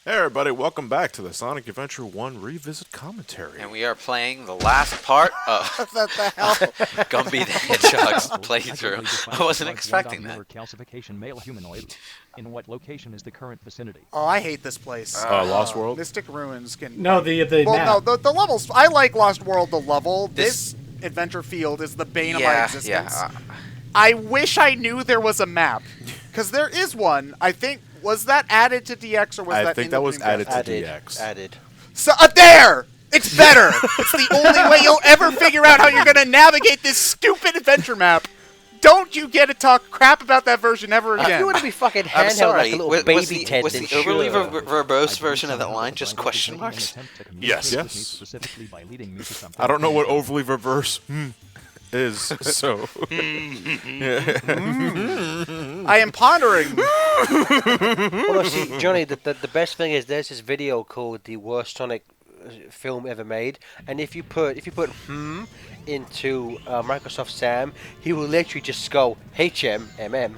Hey everybody, welcome back to the Sonic Adventure 1 Revisit Commentary. And we are playing the last part of What the hell? Gumby the Hedgehog's playthrough. I wasn't expecting that. Calcification male humanoid. In what location is the current vicinity? Oh, I hate this place. Lost World? Mystic Ruins can... No, the Well, map. no, the levels... I like Lost World, the level. This adventure field is the bane of my existence. Yeah. I wish I knew there was a map. Because there is one, I think... Was that added to DX or was that I think that was added to DX. Added. So, there! It's better! It's the only way you'll ever figure out how you're going to navigate this stupid adventure map. Don't you get to talk crap about that version ever again. If you want to be fucking I'm handheld sorry. like a little baby Ted, was then the overly sure. verbose version of that line just question marks? Yes. Specifically by leading me to something. I don't know what overly reverse is, so... I am pondering. Well, no, see, Johnny, the best thing is there's this video called "The Worst Sonic Film Ever Made," and if you put into Microsoft Sam, he will literally just go HMMM.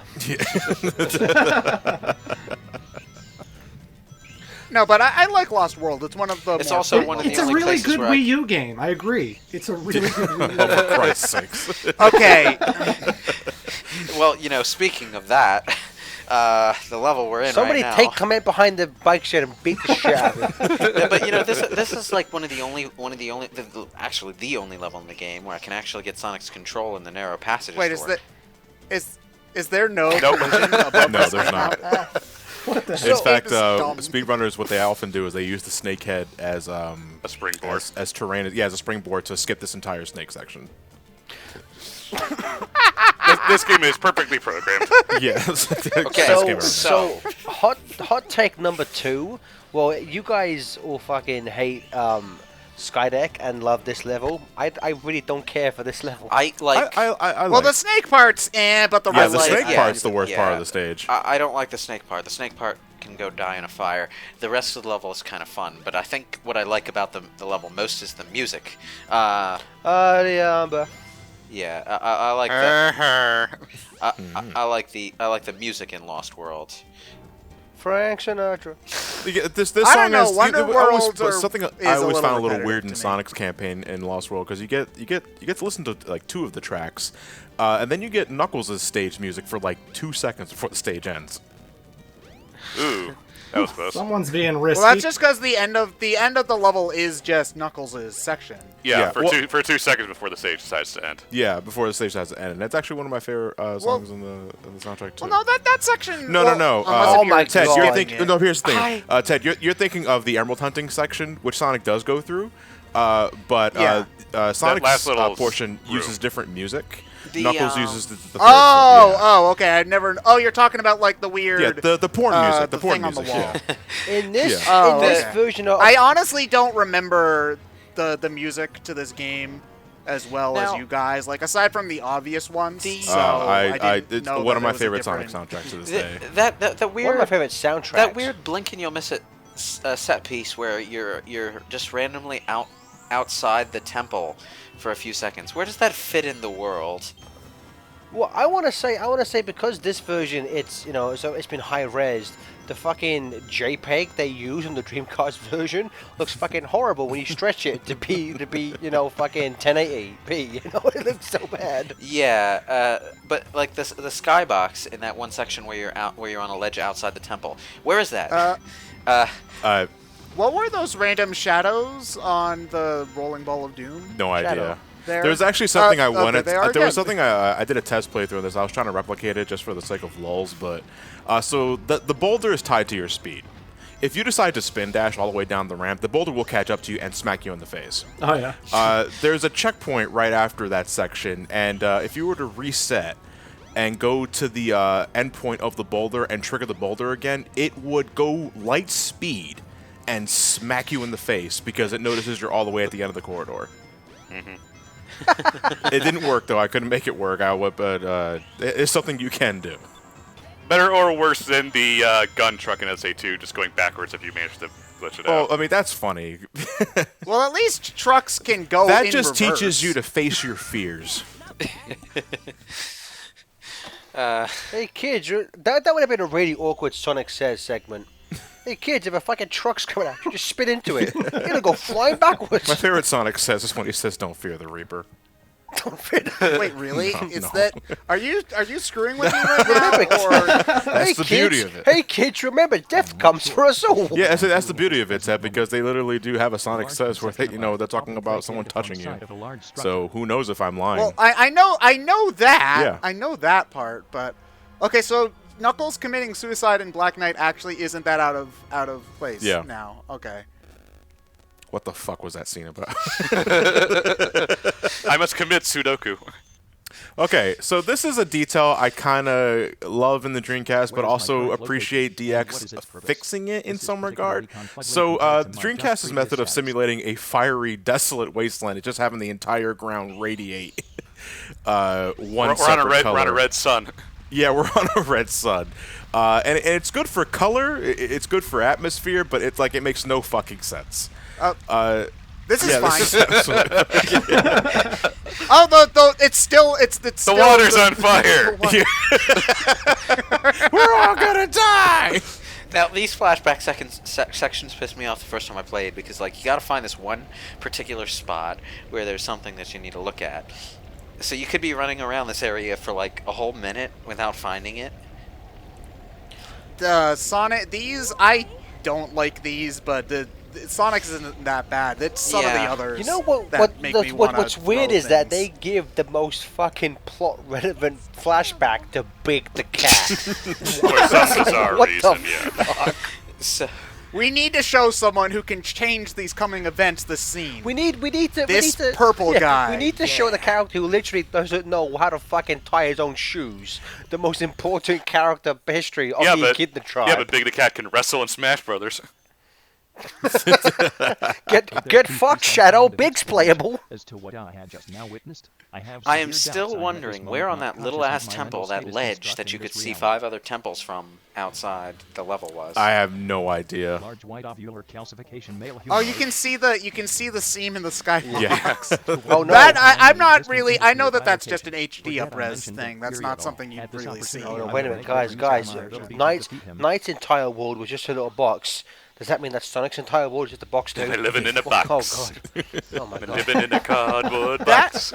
No, but I like Lost World. It's one of the. It's more also fun one of the It's a only really places good where Wii U game. I agree. It's a really good Wii U game. For Christ's sakes. Okay. Well, speaking of that, the level we're in Somebody right now. take Clement behind the bike shed and beat the shit out of him. No, but this is like the only level in the game where I can actually get Sonic's control in the narrow passages. Wait, is there no Nope. collision above No, this there's map? not. What the In fact, This is dumb. speedrunners, what they often do is they use the snake head as a springboard. as terrain. Yeah, as a springboard to skip this entire snake section. This game is perfectly programmed. Yes. Okay, So hot take number 2. Well, you guys all fucking hate Skydeck and love this level. I really don't care for this level. I Well, like the snake part's but the yeah, rest the of it, snake part's the worst part of the stage. I don't like the snake part. The snake part can go die in a fire. The rest of the level is kind of fun, but I think what I like about the level most is the music. Yeah, I like that. I like the music in Lost World. Frank Sinatra. This I song don't know, has Wonder World something is I a always little found a little weird in repetitive to me. Sonic's campaign in Lost World because you get to listen to like 2 of the tracks, and then you get Knuckles' stage music for like 2 seconds before the stage ends. Ooh, that was close. Someone's being risky. Well, that's just because the end of the level is just Knuckles' section. Yeah, Yeah, for 2 seconds before the stage decides to end. Yeah, before the stage has to end, and that's actually one of my favorite songs in the soundtrack too. Well, no, that section. No. Oh my Ted, God. you're thinking. No, here's the thing. Ted, you're thinking of the Emerald Hunting section, which Sonic does go through, but Sonic's last little portion room. uses different music. The, Knuckles uses the Okay. I've never. Oh, you're talking about like the weird. the porn music. The porn thing on the music. wall. Yeah. In this Yeah. in this okay. version of I honestly don't remember the music to this game as well Now- as you guys. Like aside from the obvious ones. The- So I didn't It's know one that of my there was a favorite Sonic different- soundtracks to this day. That weird one of my favorite soundtracks. That weird blink and you'll miss it set piece where you're just randomly outside the temple for a few seconds. Where does that fit in the world? Well, I want to say because this version, it's so it's been high res. The fucking JPEG they use in the Dreamcast version looks fucking horrible when you stretch it to be fucking 1080p. It looks so bad. Yeah, but like the skybox in that one section where you're on a ledge outside the temple. Where is that? What were those random shadows on the rolling ball of doom? No idea. Shadow. There? There was actually something I okay, wanted. they are There was again. something I did a test playthrough of this. I was trying to replicate it just for the sake of lulz, but so the boulder is tied to your speed. If you decide to spin dash all the way down the ramp, the boulder will catch up to you and smack you in the face. Oh yeah. There's a checkpoint right after that section, and if you were to reset and go to the endpoint of the boulder and trigger the boulder again, it would go light speed and smack you in the face because it notices you're all the way at the end of the corridor. It didn't work though. I couldn't make it work. But it's something you can do. Better or worse than the gun truck in SA2 just going backwards if you manage to glitch it Well, out. I mean that's funny. Well, at least trucks can go. That in just reverse. teaches you to face your fears. Hey kids, that would have been a really awkward Sonic Says segment. Hey kids, if a fucking truck's coming out, you just spin into it. You're gonna go flying backwards. My favorite Sonic says is when he says, "Don't fear the Reaper." Wait, really? Is no. that? Are you screwing with me right now? Remember, Or That's the beauty of it. Hey kids, remember, death comes for us all. Yeah, that's the beauty of it, Ted, because they literally do have a Sonic says where they, they're talking about someone touching you. So who knows if I'm lying? well, I know that. Yeah. I know that part, but okay. So Knuckles committing suicide in Black Knight actually isn't that out of place. Yeah. Now, okay. What the fuck was that scene about? I must commit Sudoku. Okay, so this is a detail I kind of love in the Dreamcast, but also appreciate DX fixing it in some regard. So the Dreamcast's method of simulating a fiery, desolate wasteland is just having the entire ground radiate one We're on separate color. We're on a red sun. Yeah, we're on a red sun. And it's good for color, it's good for atmosphere, but it's like it makes no fucking sense. This is Yeah, fine. this is absolutely- Though it's still The water's on fire. We're all gonna die! Now, these flashback sections pissed me off the first time I played because, like, you gotta find this one particular spot where there's something that you need to look at. So you could be running around this area for, like, a whole minute without finding it. Sonic. These I don't like these, but the Sonic's isn't that bad. It's some of the Yeah. others. You know what? That make me wanna What's weird throw is that things. they give the most fucking plot relevant flashback to Big the Cat. For some bizarre What the reason, yeah. fuck? So, We need to show someone who can change these coming events the scene. We need to. This we need to, purple guy. We need to show the character who literally doesn't know how to fucking tie his own shoes. The most important character history of the Echidna tribe. Yeah, but Big the Cat can wrestle in Smash Brothers. Get fucked, Shadow. Big's playable. As to what I had just now witnessed, I am still wondering where on that little ass temple, that ledge that you could see 5 other temples from outside the level was. I have no idea. Large white ovular calcification male Oh, humanoid. you can see the seam in the sky. Yeah. Oh no. That I'm not really. I know that that's just an HD upres thing. That's not something you'd really see. Oh, no, wait a minute, guys. Knight's entire world was just a little box. Does that mean that Sonic's entire world is just a box too? They're living in a Oh box. god. Oh my They're god. living in a cardboard box.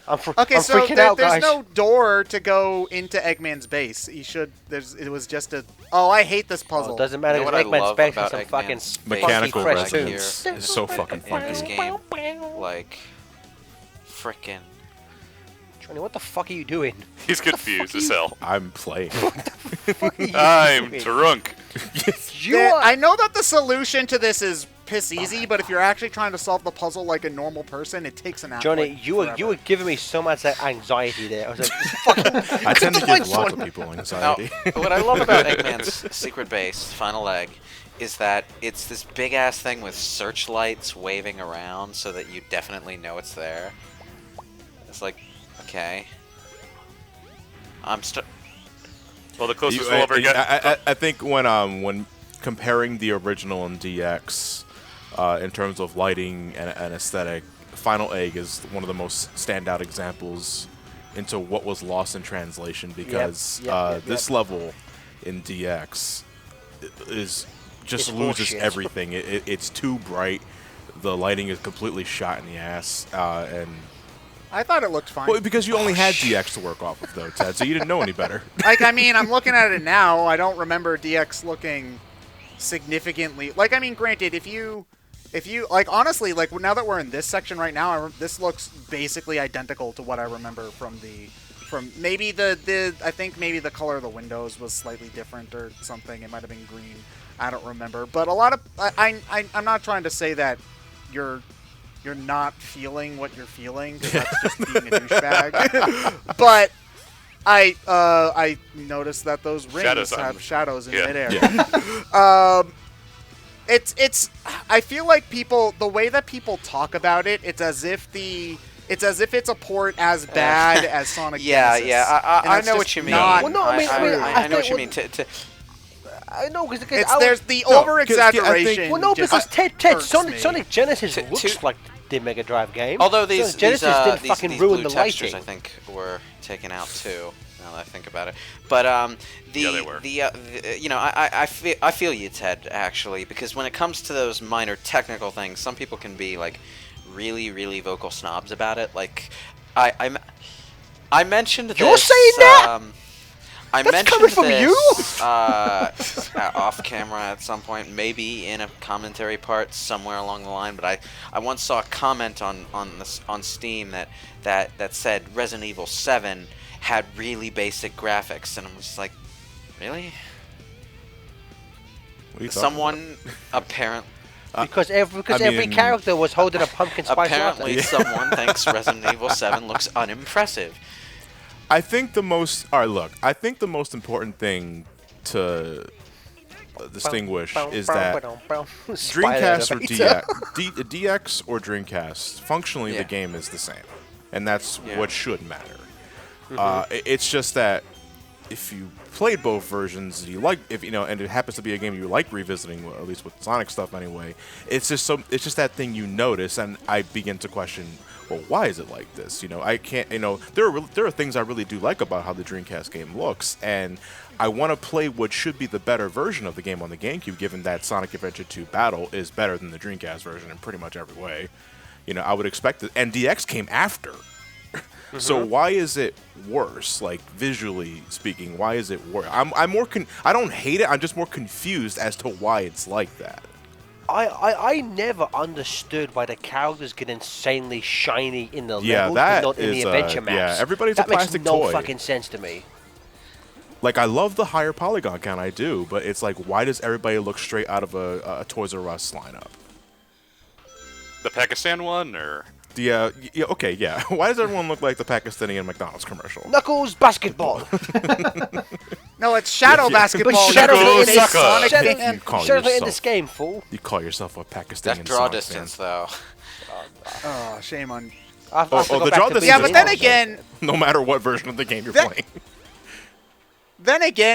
I'm Okay, so freaking out, there's guys. no door to go into Eggman's base. It was just a. Oh, I hate this Oh, puzzle. it doesn't matter. You know It's what I Eggman's love space about with some fucking Eggman's Mechanical fresh right resonance here is so fucking in this funky. game? Like, frickin'. Johnny, what the fuck are you doing? He's confused as hell. I'm playing. I'm drunk. I know that the solution to this is piss easy, but if you're actually trying to solve the puzzle like a normal person, it takes an hour. Johnny, you were giving me so much anxiety there. I was like, fucking. I tend to the give lights lots on. of people Now, anxiety. what I love about Eggman's secret base, Final Egg, is that it's this big ass thing with searchlights waving around so that you definitely know it's there. It's like, okay. Well, the closest we'll ever get. I think when comparing the original and DX in terms of lighting and aesthetic, Final Egg is one of the most standout examples into what was lost in translation because this level in DX is just It's loses bullshit. everything. It's too bright. The lighting is completely shot in the ass, and I thought it looked fine. well, because you only had DX to work off of, though, Ted, so you didn't know any better. Like, I mean, I'm looking at it now. I don't remember DX looking significantly. Like, I mean, granted, if you like, honestly, like now that we're in this section right now, this looks basically identical to what I remember from maybe I think maybe the color of the windows was slightly different or something. It might have been green. I don't remember. But a lot of I'm not trying to say that you're not feeling what you're feeling, 'cause that's just being a douchebag. But I noticed that those rings Shadows have shadows in midair. Yeah. It's I feel like the way that people talk about it, it's as if it's a port as bad as Sonic Genesis. Yeah, And I that's know just what you mean. not Well, no, I mean, I know what you think- mean. I know because there's the No, over exaggeration. well, no, just because Ted, irks me. Sonic Genesis To- looks like the Mega Drive game. Although these Sonic Genesis didn't these fucking these ruin blue the textures, lighting. I think, were taken out too. Now that I think about it, but they were. I feel you, Ted, actually, because when it comes to those minor technical things, some people can be like really, really vocal snobs about it. Like, I mentioned this. You're saying that? I That's mentioned coming from this, you? off camera at some point, maybe in a commentary part somewhere along the line. But I once saw a comment on Steam that said Resident Evil 7 had really basic graphics, and I'm just like, really? What are you talking Someone apparently. Because every character was holding a pumpkin spice Apparently, latte. someone thinks Resident Evil 7 looks unimpressive. I think the most important thing to distinguish is that Dreamcast or DX or Dreamcast, functionally Yeah. the game is the same, and that's Yeah. what should matter. It's just that if you played both versions, and it happens to be a game you like revisiting, or at least with Sonic stuff anyway. It's just that thing you notice, and I begin to question, well, why is it like this? I can't. There are things I really do like about how the Dreamcast game looks, and I want to play what should be the better version of the game on the GameCube, given that Sonic Adventure 2 Battle is better than the Dreamcast version in pretty much every way. I would expect it, and DX came after. So why is it worse? Like, visually speaking, why is it worse? I'm more I don't hate it. I'm just more confused as to why it's like that. I never understood why the characters get insanely shiny in the Yeah, levels, that but not in the is, adventure maps. yeah, everybody's that a plastic makes no toy. fucking sense to me. Like, I love the higher polygon count, I do, but it's like, why does everybody look straight out of a Toys R Us lineup? The Pakistan one, or Okay, yeah. Why does everyone look like the Pakistani McDonald's commercial? Knuckles basketball. No, it's Shadow Basketball. But Shadow Knuckles, is a sucker. Sonic Shadow, fan. You call Shadow in yourself- this game, fool. You call yourself a Pakistani That draw Sonic distance, fan. though. Oh, shame on. I have to go the back draw to distance being Yeah, is but then awesome. again, No matter what version of the game you're That- playing.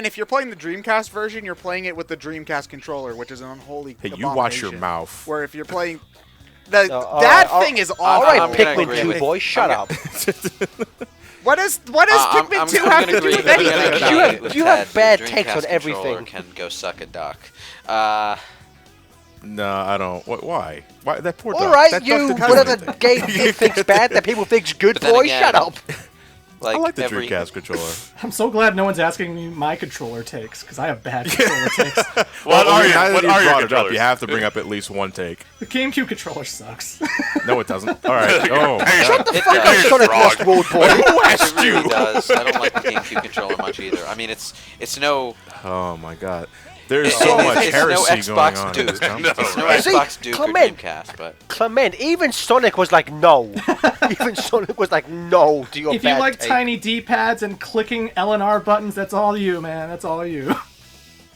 if you're playing the Dreamcast version, you're playing it with the Dreamcast controller, which is an unholy Hey, you watch your abomination. mouth. Where if you're playing, all that right, thing is awful. All right, I'm gonna agree Pikmin 2 with- boy, shut up. What does I'm Pikmin 2 gonna have to agree- do with I'm gonna anything? agree You have- with you have Ted. The bad takes on Dreamcast everything. controller Can go suck a duck. No, I don't. Why? Why that poor All duck? right, That duck you, didn't do whatever anything. game thinks bad, that people think's good, But then boy, again- shut up. Like I like the every, Dreamcast controller. I'm so glad no one's asking me my controller takes, because I have bad controller takes. what are now that your you brought it up, controllers? you have to bring up at least one take. The GameCube controller sucks. No, it doesn't. All right. Oh, Shut It Fuck does. up Sonic Lost World, boy. It really does. I don't like the GameCube controller much either. I mean, it's no oh my God. There's so much it's no heresy going Xbox on. Duke. in this No. It's no Right. Xbox Duke or Clement. Dreamcast, but Clement, even Sonic was like, no. Even Sonic was like, no to your If you bad like take. tiny D-pads and clicking L and R buttons, that's all you, man. That's all you.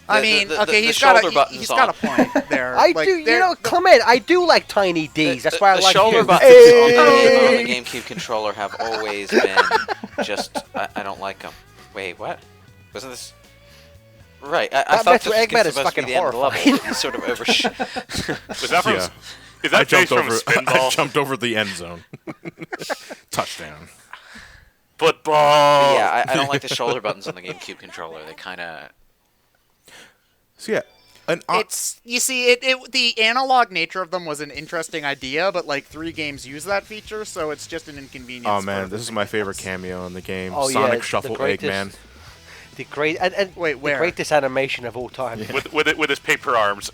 I The- mean, the- okay, the he's got shoulder buttons a point there. I Like, do, you there- know, Clement, I do like tiny Ds. That's why I the like shoulder him. buttons on Hey! the GameCube controller have always been just. I don't like them. Wait, what? Wasn't this? Right, I That thought Metro this was Eggman is supposed to be fucking the end of the level. horrifying. He sort of Was that from? Yeah. Is I that based jumped from over. I Spinball? jumped over the end zone. Touchdown. Football. Yeah, I don't like the shoulder buttons on the GameCube controller. They kind of. So yeah, It's you see the analog nature of them was an interesting idea, but like 3 games use that feature, so it's just an inconvenience. oh for man, this is my everything favorite else. cameo in the game. Oh, yeah, Sonic the Shuffle greatest- Eggman. The great and Wait, the where? greatest animation of all time. With his paper arms.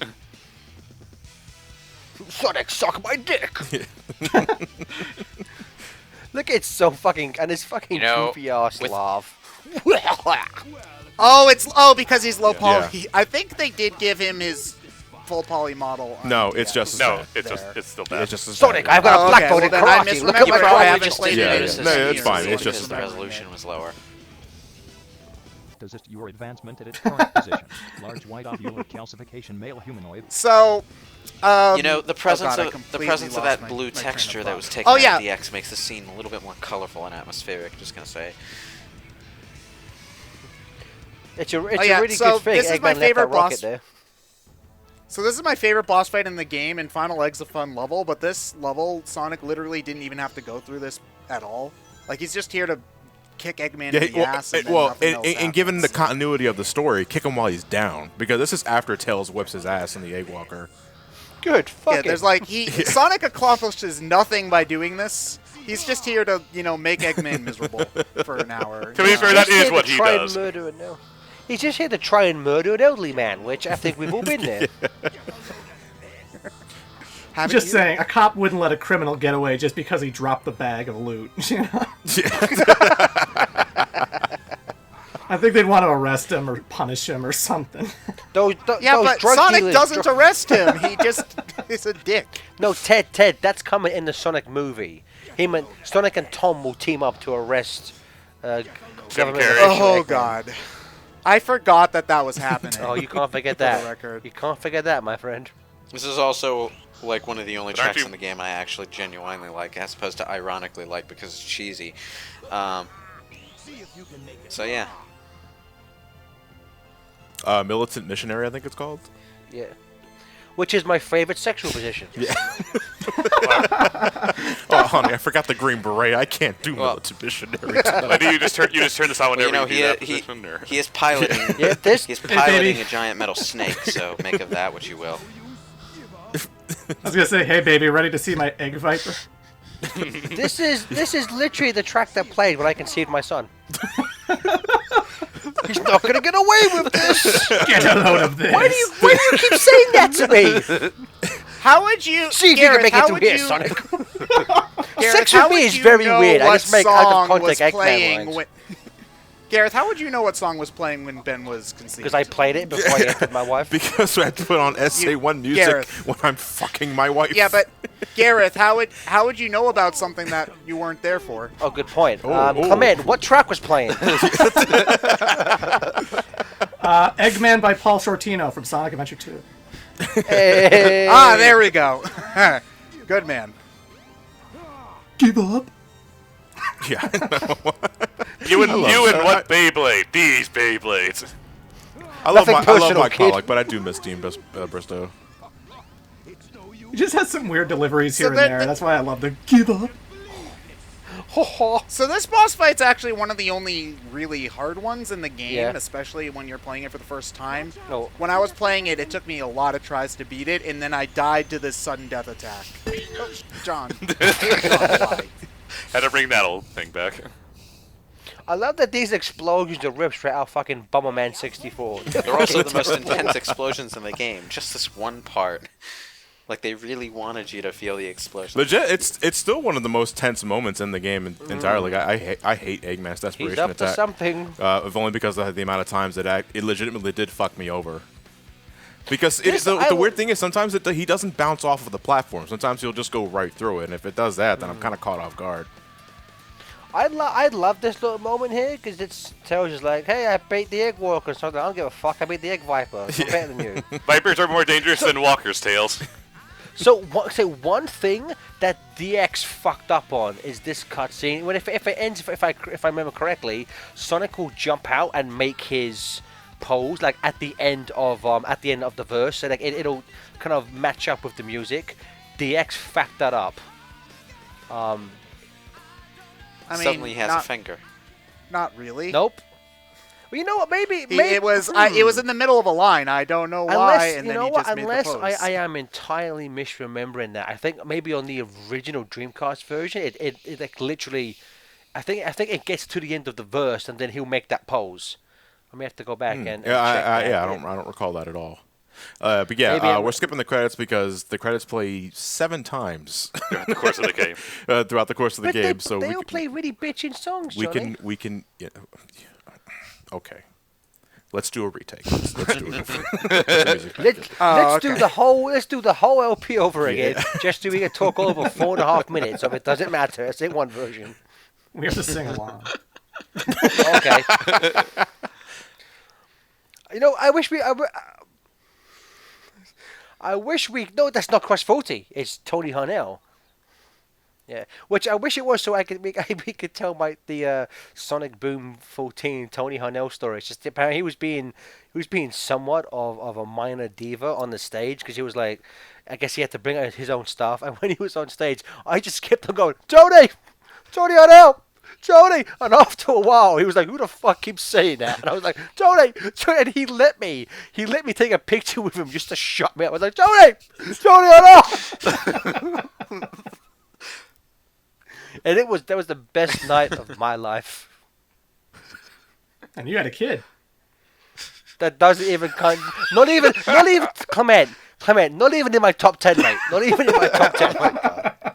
Sonic, suck my dick. Look, it's so fucking and his fucking You know, goofy ass with- laugh. Because he's low poly. Yeah. I think they did give him his full poly model. No, it's just as No, bad. it's There. it's still Yeah, bad. it's just as Sonic, bad. I've got a Oh, black okay, belt well, in then I karate. Look at misremembered. my I probably haven't just played didn't it in notice some No, it's years, fine, so it's I just just as the bad. resolution was lower. Does your advancement at its current position. Large white ovular calcification male humanoid. So, You know, the presence God, I of completely that lost my blue train of texture that thought. was taken Oh, out yeah. of DX makes the scene a little bit more colorful and atmospheric. Just gonna say. It's a Oh, yeah, really so good thing. this is my Eggman left favorite that rocket boss- there. So this is my favorite boss fight in the game, and Final Egg's a fun level, but this level, Sonic literally didn't even have to go through this at all. Like, he's just here to kick Eggman Yeah, in the ass. And then well, nothing else and given the happens. continuity of the story, kick him while he's down, because this is after Tails whips his ass in the Egg Walker. Good. Fuck Yeah, it. there's like Sonic accomplishes nothing by doing this. He's just here to, make Eggman miserable for an hour. To be fair, that He's is here what to he try does. And murder an el- He's just here to try and murder an elderly man, which I think we've all been there. Haven't Just you? saying, a cop wouldn't let a criminal get away just because he dropped the bag of loot. You know? I think they'd want to arrest him or punish him or something. Yeah, those but drug Sonic dealers doesn't arrest him. He just is a dick. No, Ted, that's coming in the Sonic movie. Sonic and Tom will team up to arrest government Carrey. official Oh Eggman. God, I forgot that was happening. Oh, you can't forget For the that. record. You can't forget that, my friend. This is also like one of the only But aren't tracks you- in the game I actually genuinely like, as opposed to ironically like because it's cheesy. So yeah. Militant Missionary, I think it's called. Yeah. Which is my favorite sexual position. Oh, honey, I forgot the Green Beret. I can't do Well- Militant Missionary tonight. Like, you just turn this on Well, whenever you do that he position, or? is piloting. Yeah, this. He's piloting baby. a giant metal snake. So make of that what you will. I was gonna say, hey baby, ready to see my egg viper? This is literally the track that played when I conceived my son. He's not gonna get away with this. Get a load of this. Why do you keep saying that to me? How would you? See if Gareth, you can how make it would through here, you- Sonic. Gareth, Sex how with me would is you very know weird. I what just make out of song context was Eggman playing lines. when- Gareth, how would you know what song was playing when Ben was conceived? Because I played it before I entered my wife. Because I have to put on SA1 music Gareth. when I'm fucking my wife. Yeah, but Gareth, how would you know about something that you weren't there for? Oh, good point. Oh. Clement, what track was playing? Eggman by Paul Shortino from Sonic Adventure 2. Hey. Ah, there we go. Good man. Give up. Yeah. You and that. what Beyblade? These Beyblades. I love Nothing my personal, kid. Pollock, but I do miss Dean Bristow. He just has some weird deliveries So here and that- there. That's why I love the give up. So this boss fight's actually one of the only really hard ones in the game, Yeah. especially when you're playing it for the first time. No. When I was playing it, it took me a lot of tries to beat it, and then I died to this sudden death attack. Oh, John. Why? Had to bring that old thing back. I love that these explosions are ripped straight out fucking Bomberman 64. They're also the most intense explosions in the game. Just this one part. Like they really wanted you to feel the explosion. Legit, it's still one of the most tense moments in the game entirely. Like, I hate Eggman's He's desperation up to attack. something. If only because of the amount of times that it legitimately did fuck me over. Because This- the I weird would- thing is sometimes he doesn't bounce off of the platform. Sometimes he'll just go right through it, and if it does that, then I'm kind of caught off guard. I'd love this little moment here because it tells us like, hey, I beat the Egg Walker or something. I don't give a fuck. I beat the Egg Viper. I'm better than you. Vipers are more dangerous than walkers' tails. So one thing that DX fucked up on is this cutscene. When if it ends, if I remember correctly, Sonic will jump out and make his pose like at the end of the verse, so like it'll kind of match up with the music. DX fucked that up. I mean, Suddenly he has not, a finger. not really. Nope. Well, you know what? Maybe It was in the middle of a line. I don't know why, Unless and you then know he what? just made the Unless pose. I am entirely misremembering that. I think maybe on the original Dreamcast version, it like literally, I think it gets to the end of the verse and then he'll make that pose. I may have to go back and check that. I don't recall that at all. But yeah, Maybe we're skipping the credits because the credits play 7 times Throughout the course of the game. throughout the course of the But game. they, So they all play really bitchin' songs, we Johnny. can yeah, okay. Let's do a retake. Let's do it. Let's do the whole LP over again, just so we can talk over 4.5 minutes of it. Doesn't matter. It's in one version. We have to sing along. Okay. You know, I wish we. No, that's not Crush 40. It's Tony Harnell. Yeah, which I wish it was, so we could tell the Sonic Boom 14 Tony Harnell story. It's just apparently he was being somewhat of a minor diva on the stage because he was like, I guess he had to bring out his own stuff, and when he was on stage, I just kept on going, Tony Harnell, Tony. And after a while, he was like, who the fuck keeps saying that? And I was like, Tony. And he let me take a picture with him just to shut me up. I was like, Tony, enough. And that was the best night of my life. And you had a kid. That doesn't even not even Clement, not even in my top 10, mate. Not even in my top 10. My God.